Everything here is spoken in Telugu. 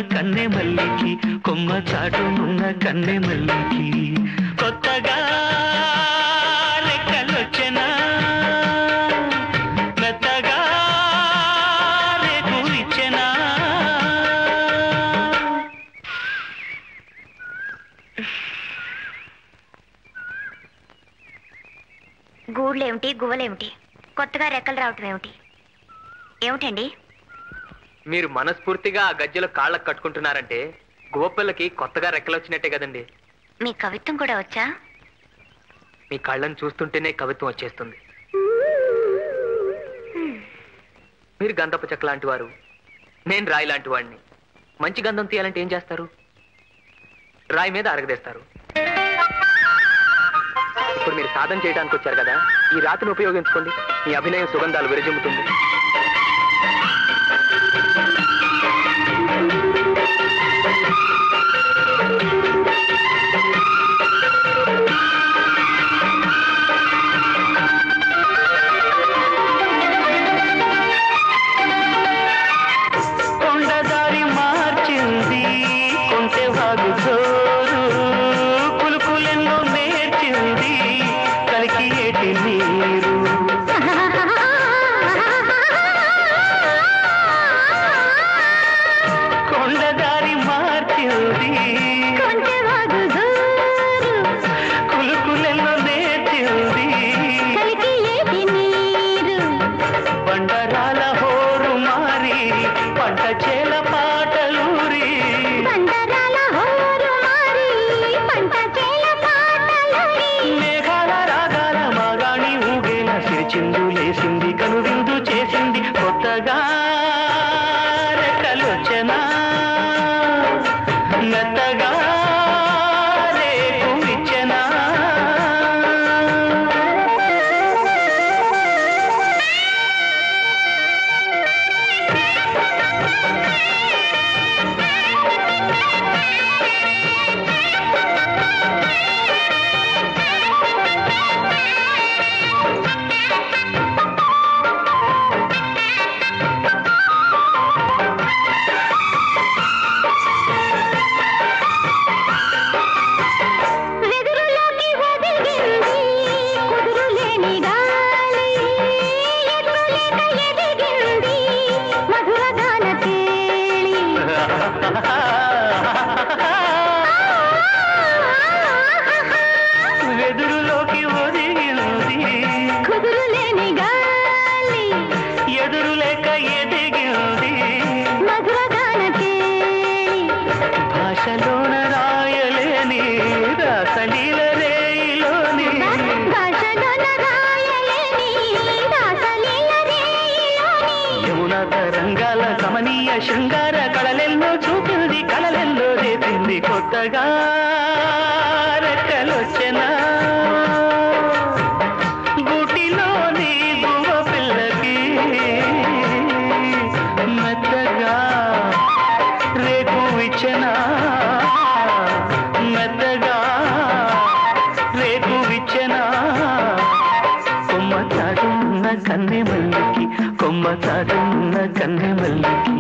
కన్నె మల్లికి కొమ్మ చాటునున్న కన్నె మల్లికి కొత్తగా రెక్కలొచ్చెనా మెత్తగా రేకు ఇచ్చెనా. గూళ్ళేమిటి గువ్వలేమిటి, కొత్తగా రెక్కలు రావటం ఏమిటి? ఏమిటండి మీరు మనస్ఫూర్తిగా ఆ గజ్జెలో కాళ్ళకు కట్టుకుంటున్నారంటే గువ్వపిల్లకి కొత్తగా రెక్కలు వచ్చినట్టే కదండి. మీ కవిత్వం కూడా వచ్చా? మీ కళ్ళను చూస్తుంటేనే కవిత్వం వచ్చేస్తుంది. మీరు గంధపు చెక్క లాంటి వారు, నేను రాయి లాంటి వాడిని. మంచి గంధం తీయాలంటే ఏం చేస్తారు? రాయి మీద అరగదేస్తారు. ఇప్పుడు మీరు సాధన చేయడానికి వచ్చారు కదా, ఈ రాతిని ఉపయోగించుకోండి. మీ అభినయం సుగంధాలు విరజిమ్ముతుంది. కొండదారి మార్చింది కొంటె వాగు జోరు, కులుకులెన్నో నేర్చింది కలికి ఏటి నీరు. కొండదారి మార్చింది కులుకులెన్నో నేర్చింది బండరాల హోరు మారి పంట చేల పాటలూరి. మేఘాల రాగాల మాగాణి ఊగేల సిరిచిందు లేసింది కనువిందు చేసింది కొత్తగా రెక్కలొచ్చెనా మెత్తగా రేకు ఇచ్చెనా. వెదురులోకి ఒదిగింది ఎదురులేక ఎదిగింది భాషలోన రాయలేని రాసలీల రేయిలోని యమునా తరంగాల కమనీయ శృంగార కళలెల్లో చూపింది కళలెల్లో రేపింది కొత్తగా రెక్కలొచ్చెనా. గుటిలోని గువ్వ పిల్లకి మెత్తగా రేకు ఇచ్చెనా మెత్తగా రేకు ఇచ్చెనా. కొమ్మ చాటున్న కన్నె మల్లికి కొమ్మ చాటున్న కన్నె మల్లికి